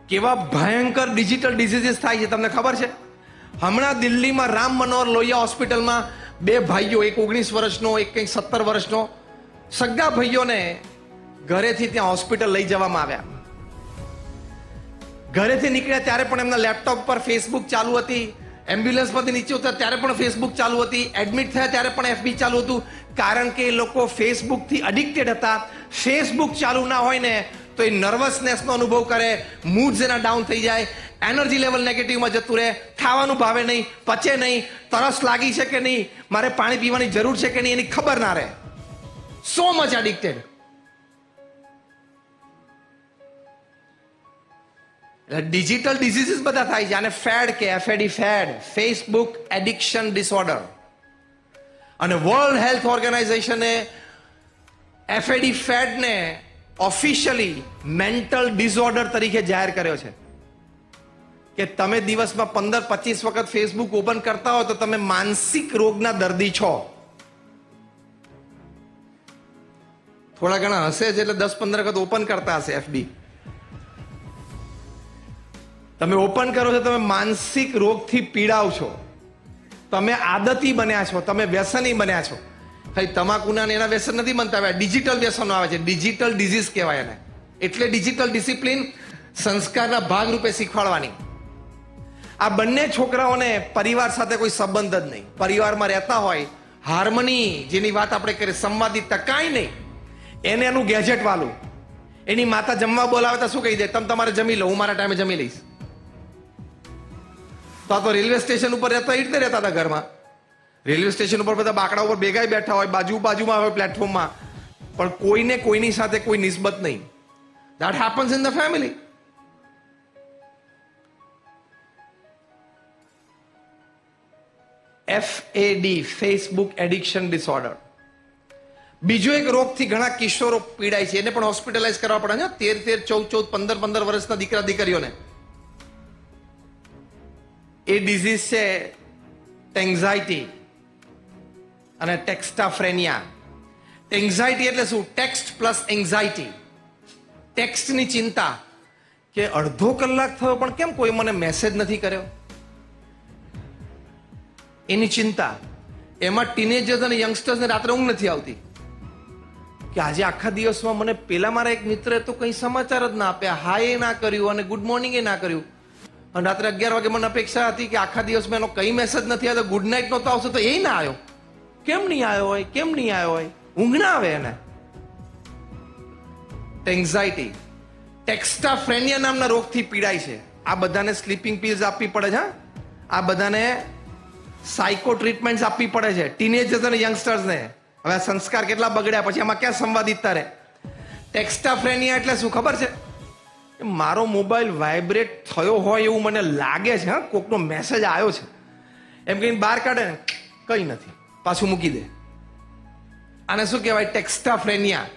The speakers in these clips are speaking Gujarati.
કેવા ભયંકર ડિજિટલ ડિઝીઝીસ થાય છે તમને ખબર છે? હમણાં દિલ્હીમાં રામ મનોહર લોહિયા હોસ્પિટલમાં બે ભાઈઓ, એક 19 વર્ષનો, એક કંઈક 17 વર્ષનો, સગા ભાઈઓને ઘરેથી ત્યાં હોસ્પિટલ લઈ જવામાં આવ્યા. ઘરેથી નીકળ્યા ત્યારે પણ એમના લેપટોપ પર ફેસબુક ચાલુ હતી. એમ્બ્યુલન્સમાંથી નીચે ઉતર્યા ત્યારે પણ ફેસબુક ચાલુ હતી. એડમિટ થયા ત્યારે પણ એફબી ચાલુ હતું. કારણ કે એ લોકો ફેસબુકથી અડિક્ટેડ હતા. ફેસબુક ચાલુ ના હોય ને તો એ નર્વસનેસનો અનુભવ કરે, મૂડ્સ એના ડાઉન થઈ જાય, એનર્જી લેવલ નેગેટિવમાં જતું રહે, ખાવાનું ભાવે નહીં, પચે નહીં, તરસ લાગી છે કે નહીં, મારે પાણી પીવાની જરૂર છે કે નહીં, એની ખબર ના રહે. So much addicted. Digital diseases બધા થાય છે. આને ફેડ કે FAD, FAD, Facebook addiction disorder. અને વર્લ્ડ હેલ્થ ઓર્ગેનાઇઝેશને એફએડી ફેડને ઓફિશિયલી મેન્ટલ ડિસઓર્ડર તરીકે જાહેર કર્યો છે કે તમે દિવસમાં 15-25 વખત ફેસબુક ઓપન કરતા હો તો તમે માનસિક રોગના દર્દી છો. થોડા ઘણા હશે જ એટલે 10-15 વખત ઓપન કરતા હશે એફબી. તમે ઓપન કરો છો, તમે માનસિક રોગથી પીડાવ છો, તમે આદતી બન્યા છો, તમે વ્યસની બન્યા છો. ખાલી તમાકુના એના વ્યસન નથી બનતા, હવે ડિજિટલ વ્યસનો આવે છે, ડિજિટલ ડિઝીઝ કહેવાય એને. એટલે ડિજિટલ ડિસિપ્લિન સંસ્કારના ભાગરૂપે શીખવાડવાની. આ બંને છોકરાઓને પરિવાર સાથે કોઈ સંબંધ જ નહીં. પરિવારમાં રહેતા હોય, હાર્મની જેની વાત આપણે કરીએ, સંવાદિતા કાંઈ નહીં. એને એનું ગેજેટ વાલું. એની માતા જમવા બોલાવે તો શું કહી દે, તમે તમારે જમી લો, હું મારા ટાઈમે જમી લઈશ. તો આ તો રેલવે સ્ટેશન ઉપર રહેતા એ રીતે રહેતા હતા ઘરમાં. રેલવે સ્ટેશન ઉપર બધા બાકડા ઉપર ભેગા બેઠા હોય, બાજુમાં હોય પ્લેટફોર્મમાં, પણ કોઈને કોઈની સાથે કોઈ નિસ્બત નહીં. That happens in the family. FAD, Facebook addiction disorder. બીજો એક રોગથી ઘણા કિશોરો પીડાય છે, એને પણ હોસ્પિટલાઇઝ કરવા પડે છે. 13, 14, 15 વર્ષના દીકરા દીકરીઓને એ ડિઝીઝ છે એન્ઝાઇટી અને ટેક્સ્ટાફ્રેનિયા. એન્ઝાઇટી એટલે શું? Text plus anxiety. ટેક્સ્ટની ચિંતા કે અડધો કલાક થયો પણ કેમ કોઈ મને મેસેજ નથી કર્યો, એની ચિંતા. એમાં ટીનેજર્સ અને યંગસ્ટર્સને રાત્રે ઊંઘ નથી આવતી કે આજે આખા દિવસમાં મને પેલા મારા એક મિત્રે તો કંઈ સમાચાર જ ના આપ્યા, હાય ના કર્યું અને ગુડ મોર્નિંગ એ ના કર્યું. અને રાત્રે 11 વાગે મને અપેક્ષા હતી કે આખા દિવસમાં એનો કઈ મેસેજ નથી આવ્યો, ગુડ નાઇટ નહોતો આવશે તો એ ના આવ્યો. કેમ નહીં આવ્યો હોય, કેમ નહીં આવ્યો હોય? ઊંઘ ના આવે એને. એન્ઝાઇટી. ટેક્સ્ટાફ્રેનિયા નામના રોગથી પીડાય છે. આ બધાને સ્લીપિંગ પિલ્સ આપવી પડે છે. આ બધાને સાયકો ટ્રીટમેન્ટ આપવી પડે છે. ટીનેજર્સ અને યંગસ્ટર્સને. હવે સંસ્કાર કેટલા બગડ્યા, પછી એમાં ક્યાં સંવાદિતા રહે? ટેક્સ્ટાફ્રેનિયા એટલે શું ખબર છે? મારો મોબાઈલ વાઇબ્રેટ થયો હોય એવું મને લાગે છે, હા, કોકનો મેસેજ આવ્યો છે, એમ કહીને બહાર કાઢે ને, કઈ નથી, પાછું મૂકી દે. આને શું કહેવાય? ટેક્સ્ટાફ્રેનિયા.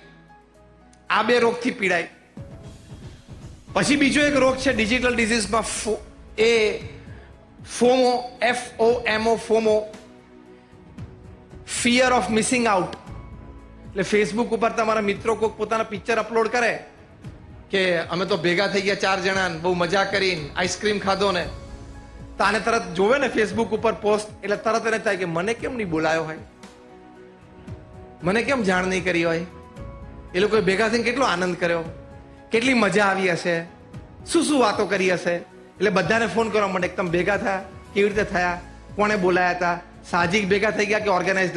આ બે રોગથી પીડાય. પછી બીજો એક રોગ છે ડિજિટલ ડિઝીઝમાં, એ FOMO, FOMO, FOMO, fear of missing out. એટલે ફેસબુક ઉપર તમારા મિત્રો કોઈક પોતાના પિક્ચર અપલોડ કરે કે અમે તો ભેગા થઈ ગયા 4 જણા, બહુ મજા કરીને આઈસ્ક્રીમ ખાધો ને, તો આને તરત જોવે ને ફેસબુક ઉપર પોસ્ટ, એટલે તરત એને થાય કે મને કેમ નહીં બોલાયો હોય, મને કેમ જાણ નહીં કરી હોય, એ લોકોએ ભેગા થઈને કેટલો આનંદ કર્યો, કેટલી મજા આવી હશે, શું શું વાતો કરી હશે. એટલે બધાને ફોન કરવા માંડે, એકદમ ભેગા થયા, કેવી રીતે થયા, કોણે બોલાયા હતા, સાહજિક ભેગા થઈ ગયા કે ઓર્ગેનાઇઝ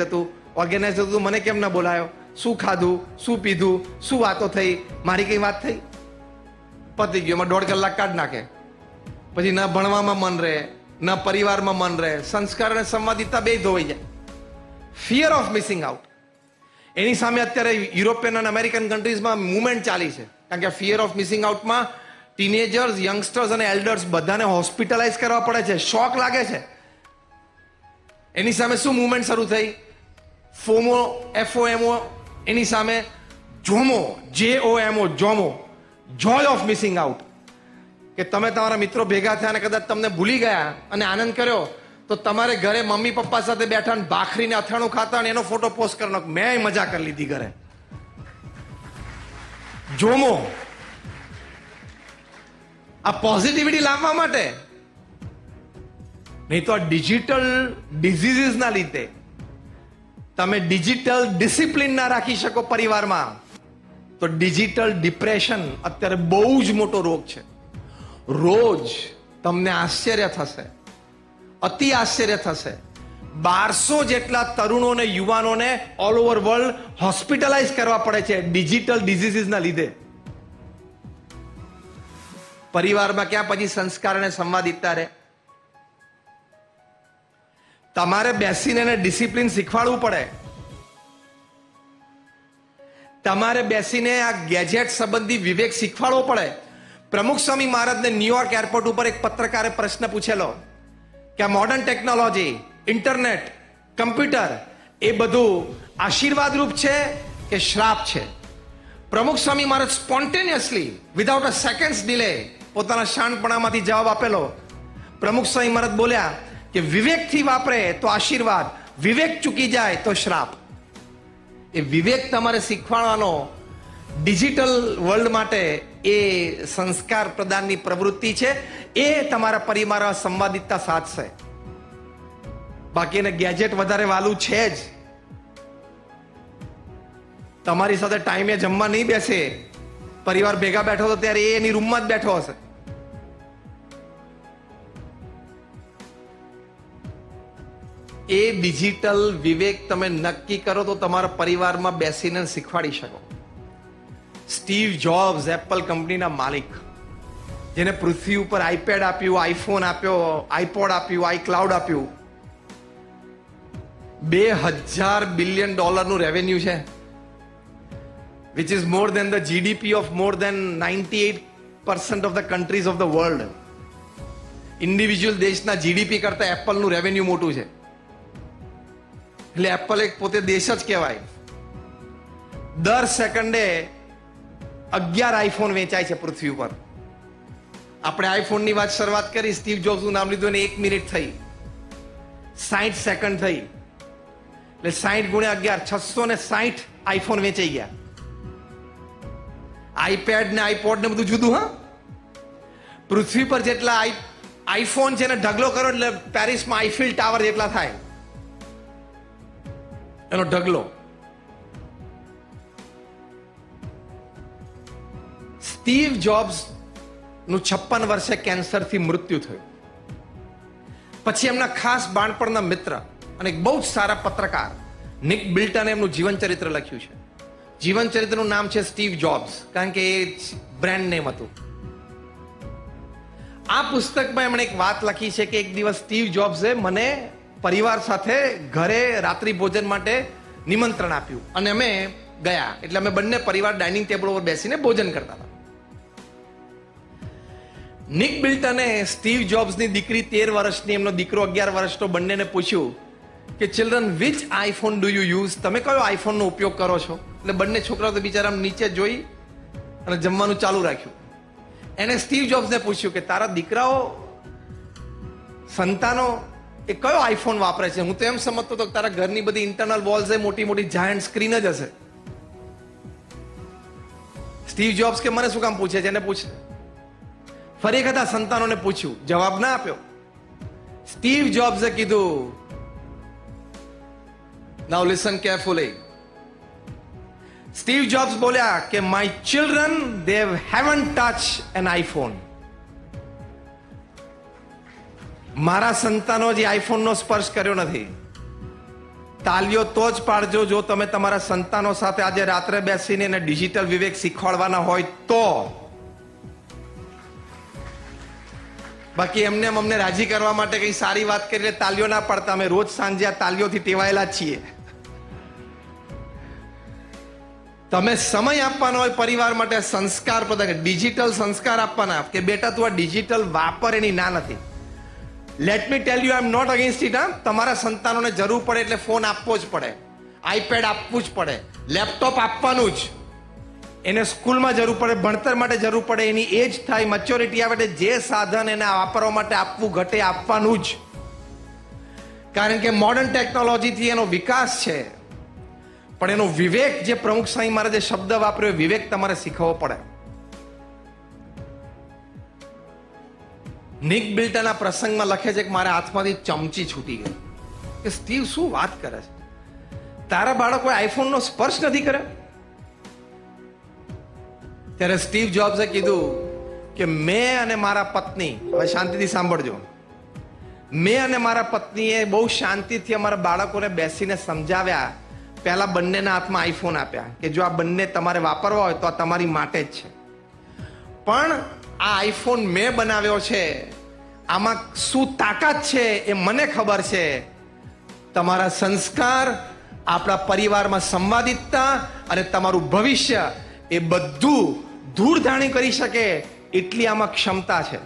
હતું, મને કેમ ના બોલાયો, શું ખાધું, શું પીધું, શું વાતો થઈ, મારી કઈ વાત થઈ, પતી ગયો. એમાં 1.5 કલાક કાઢ નાખે. પછી ન ભણવામાં મન રહે, ન પરિવારમાં મન રહે, સંસ્કાર અને સંવાદિતા બે ધોવાઈ જાય. Fear of missing out. એની સામે અત્યારે યુરોપિયન અને અમેરિકન કન્ટ્રીઝમાં મુવમેન્ટ ચાલી છે, કારણ કે ફિયર ઓફ મિસિંગ આઉટમાં ટીનેજર્સ, યંગસ્ટર્સ અને એલ્ડર્સ બધાને હોસ્પિટલાઇઝ કરવા પડે છે, શોક લાગે છે. એની સામે શું મુવમેન્ટ શરૂ થઈ? FOMO, FOMO. એની સામે જોમો, JOMO, જોમો, Joy of missing out. કે તમે તમારા મિત્રો ભેગા થયા અને કદાચ તમને ભૂલી ગયા અને આનંદ કર્યો, તો તમારે ઘરે મમ્મી પપ્પા સાથે બેઠા ને ભાખરીને અથાણું ખાતા અને એનો ફોટો પોસ્ટ કરવાનો, મેં મજા કરી લીધી ઘરે. જોમો. આ પોઝિટિવિટી લાવવા માટે. નહીં તો આ ડિજિટલ ડિઝીઝીસ ના લીધે તમે ડિજિટલ ડિસિપ્લિન ના રાખી શકો પરિવારમાં, તો ડિજિટલ ડિપ્રેશન અત્યારે બહુ જ મોટો રોગ છે. રોજ તમને આશ્ચર્ય થશે, અતિ આશ્ચર્ય થશે, 1200 જેટલા તરુણોને, યુવાનોને ઓલ ઓવર વર્લ્ડ હોસ્પિટલાઇઝ કરવા પડે છે ડિજિટલ ડિઝીઝીસ ના લીધે. પરિવારમાં ક્યાં પછી સંસ્કાર અને સંવાદિતા રહે? તમારે બેસીને એને ડિસિપ્લિન શીખવાડવું પડે. તમારે બેસીને આ ગેજેટ સંબંધી વિવેક શીખવાડવો પડે. પ્રમુખ સ્વામી મહારાજને ન્યુયોર્ક એરપોર્ટ ઉપર એક પત્રકારે પ્રશ્ન પૂછેલો કે આ મોડર્ન ટેકનોલોજી, ઇન્ટરનેટ, કમ્પ્યુટર એ બધું આશીર્વાદ રૂપ છે કે શ્રાપ છે? Pramukh Swami Maharaj spontaneously without a seconds delay પોતાના શાણપણામાંથી જવાબ આપેલો. પ્રમુખ સ્વામી મહારાજ બોલ્યા કે વિવેકથી વાપરે તો આશીર્વાદ, વિવેક ચૂકી જાય તો શ્રાપ. એ વિવેક તમારે શીખવાડવાનો ડિજિટલ વર્લ્ડ માટે એ સંસ્કાર પ્રદાનની પ્રવૃત્તિ છે. એ તમારા પરિવારમાં સંવાદિતા સાધશે. બાકી એને ગેજેટ વધારે વાલું છે જ. તમારી સાથે ટાઈમે જમવા નહીં બેસે, પરિવાર ભેગા બેઠો તો ત્યારે એ એની રૂમમાં જ બેઠો હશે. એ ડિજિટલ વિવેક તમે નક્કી કરો તો તમારા પરિવારમાં બેસીને શીખવાડી શકો. સ્ટીવ જોબ્સ, એપલ કંપનીના માલિક, જેને પૃથ્વી ઉપર આઈપેડ આપ્યું, આઈફોન આપ્યો, આઈપોડ આપ્યું, આઈક્લાઉડ આપ્યું, $2000 બિલિયન રેવન્યુ છે, which is more than the GDP of more than 98% of the countries of the world. Individual દેશના જીડીપી કરતા એપલનું રેવન્યુ મોટું છે. એટલે એપલ એક પોતે દેશ જ કહેવાય. દર સેકન્ડે 11 આઈફોન વેચાય છે પૃથ્વી ઉપર. આપણે આઈફોનની વાત શરૂઆત કરી, સ્ટીવ જોબ્સનું નામ લીધું અને 1 મિનિટ થઈ, 60 સેકન્ડ થઈ, એટલે 60 ગુણ્યા 11, 660 આઈફોન વેચાઈ ગયા. આઈપેડ ને આઈપોડ ને બધું જુદું. હા, પૃથ્વી પર જેટલા આઈફોન છે ને ઢગલો કરો એટલે પેરિસમાં આઈફિલ ટાવર જેટલા થાય એનો ઢગલો. સ્ટીવ જોબ્સ નું 56 વર્ષે કેન્સરથી મૃત્યુ થયું. પછી એમના ખાસ બાળપણના મિત્ર અને એક બહુ જ સારા પત્રકાર નિક બિલ્ટને એમનું જીવન ચરિત્ર લખ્યું છે. જીવન ચરિત્રનું નામ છે સ્ટીવ જોબ્સ, કારણ કે એ બ્રાન્ડ નેમ હતું. આ પુસ્તકમાં એમણે એક વાત લખી છે કે એક દિવસ સ્ટીવ જોબ્સે મને પરિવાર સાથે ઘરે રાત્રિ ભોજન માટે નિમંત્રણ આપ્યું અને અમે ગયા. એટલે અમે બંને પરિવાર ડાઇનિંગ ટેબલ ઉપર બેસીને ભોજન કરતા હતા. નિક બિલ્ટને સ્ટીવ જોબ્સની દીકરી 13 વર્ષની, એમનો દીકરો 11 વર્ષનો, બંનેને પૂછ્યું કે children, which iPhone do you use? તમે કયો આઈફોનનો ઉપયોગ કરો છો? એટલે બંને છોકરાઓ તો બિચારા નીચે જોઈ અને જમવાનું ચાલુ રાખ્યું. એને સ્ટીવ જોબ્સને પૂછ્યું કે તારા દીકરાઓ, સંતાનો એ કયો આઈફોન વાપરે છે? હું તો એમ સમજતો હતો કે તારા ઘરની બધી ઇન્ટરનલ વોલ્સ એ મોટી મોટી જાયન્ટ સ્ક્રીન જ હશે. સ્ટીવ જોબ્સ કે મને શું કામ પૂછે છે, એને પૂછ. ફરી એક હતા સંતાનોને પૂછ્યું, જવાબ ના આપ્યો. સ્ટીવ જોબ્સે કીધું, નાઉ લિસન કેરફુલી. સ્ટીવ જોબ્સ બોલ્યા કે my children, they haven't touched an iPhone. મારા સંતાનો જે આઈફોનનો સ્પર્શ કર્યો નથી. તાલીઓ તો જ પાડજો જો તમે તમારા સંતાનો સાથે આજે રાત્રે બેસીને એને ડિજિટલ વિવેક શીખવાડવાના હોય તો. બાકી એમને અમને રાજી કરવા માટે કઈ સારી વાત કરીને તાલીઓ ના પાડતા. અમે રોજ સાંજે આ તાલીઓથી ટેવાયેલા જ છીએ. તમે સમય આપવાનો હોય પરિવાર માટે, સંસ્કાર પ્રદાન, ડિજિટલ સંસ્કાર આપવાના કે બેટા તું આ ડિજિટલ વાપર, એની ના નથી. Let me tell you, I am not against it. તમારા સંતાનોને જરૂર પડે એટલે ફોન આપવો જ પડે, આઈપેડ આપવું જ પડે, લેપટોપ આપવાનું જ. એને સ્કૂલમાં જરૂર પડે, ભણતર માટે જરૂર પડે, એની એજ થાય, મેચ્યોરિટી આવે એટલે જે સાધન એને વાપરવા માટે આપવું ઘટે આપવાનું જ. કારણ કે મોડર્ન ટેકનોલોજીથી એનો વિકાસ છે, પણ એનો વિવેક, જે પ્રમુખ સ્વામી મહારાજે શબ્દ વાપર્યો, વિવેક તમારે શીખવવો પડે. નિક બિલ્ટનના પ્રસંગમાં લખે છે કે મારા હાથમાંથી ચમચી છૂટી ગઈ. કે સ્ટીવ શું વાત કરે છે, તારા બાળકોએ આઈફોનનો સ્પર્શ નથી કર્યો? ત્યારે સ્ટીવ જોબ્સે કીધું કે મેં અને મારા પત્ની, હવે શાંતિથી સાંભળજો, મેં અને મારા પત્નીએ બહુ શાંતિથી અમારા બાળકોને બેસીને સમજાવ્યા. પહેલા બંનેના હાથમાં આઈફોન આપ્યા કે જો આ બંને તમારે વાપરવા હોય તો આ તમારી માટે જ છે, પણ આ આઈફોન મેં બનાવ્યો છે, આમાં શું તાકાત છે એ મને ખબર છે. તમારા સંસ્કાર, આપણા પરિવારમાં સંવાદિતતા અને તમારું ભવિષ્ય એ બધું ધૂળધાણી કરી શકે એટલી આમાં ક્ષમતા છે.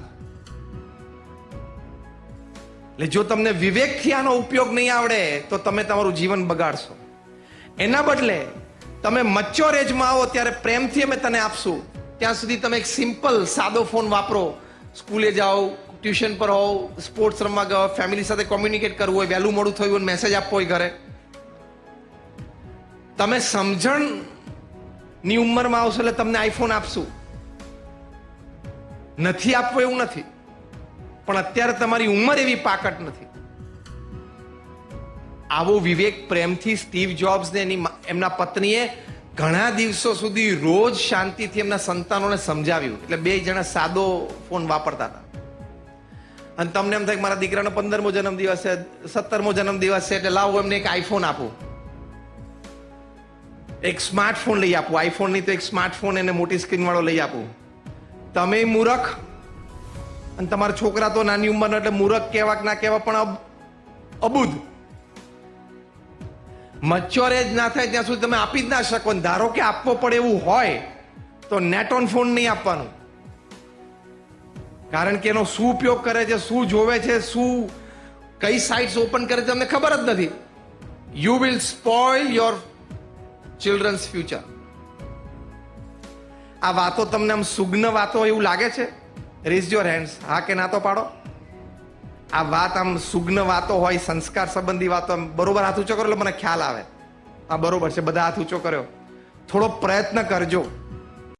એટલે જો તમને વિવેકથી આનો ઉપયોગ નહીં આવડે તો તમે તમારું જીવન બગાડશો. એના બદલે તમે મચ્યોર એજમાં આવો ત્યારે પ્રેમથી અમે તને આપશું. ત્યાં સુધી તમે એક સિમ્પલ સાદો ફોન વાપરો. સ્કૂલે જાઓ, ટ્યુશન પર હોવ, સ્પોર્ટ્સ રમવા ગયો, ફેમિલી સાથે કોમ્યુનિકેટ કરવું હોય, વહેલું મોડું થયું હોય, મેસેજ આપવો હોય ઘરે. તમે સમજણની ઉંમરમાં આવશો એટલે તમને આઈફોન આપશું. નથી આપવો એવું નથી, પણ અત્યારે તમારી ઉંમર એવી પાકટ નથી. આવો વિવેક પ્રેમથી સ્ટીવ જોબ્સ ને એમના પત્નીએ ઘણા દિવસો સુધી રોજ શાંતિથી એમના સંતાનોને સમજાવ્યું. એટલે બે જણા સાદો ફોન વાપરતા હતા. અને તમને એમ થાય કે મારા દીકરાનો 15મો જન્મદિવસ છે, 17મો જન્મદિવસ છે, એટલે લાવો એમને એક આઈફોન આપો, એક સ્માર્ટફોન લઈ આપો. આઈફોન નહીં તો એક સ્માર્ટફોન એને મોટી સ્ક્રીન વાળો લઈ આપો. તમે મૂરખ અને તમારા છોકરા તો નાની ઉંમરનો, એટલે મૂરખ કહેવા કે ના કહેવા પણ અબુધ. મચ્યોરેજ ના થાય ત્યાં સુધી તમે આપી જ ના શકો. ધારો કે આપવો પડે એવું હોય તો નેટ ઓન ફોન નહીં આપવાનું, કારણ કે એનો શું ઉપયોગ કરે છે, શું જોવે છે, શું કઈ સાઇટ્સ ઓપન કરે છે તમને ખબર જ નથી. You will spoil your children's future. આ વાતો તમને આમ સુગ્ન વાતો એવું લાગે છે? Raise your hands. હા કે ના તો પાડો. આ વાત આમ સુગ્ન વાતો હોય, સંસ્કાર સંબંધી વાતો, બરોબર હાથ ઊંચો કરો એટલે મને ખ્યાલ આવે. હા બરોબર છે, બધા હાથ ઊંચો કર્યો. થોડો પ્રયત્ન કરજો.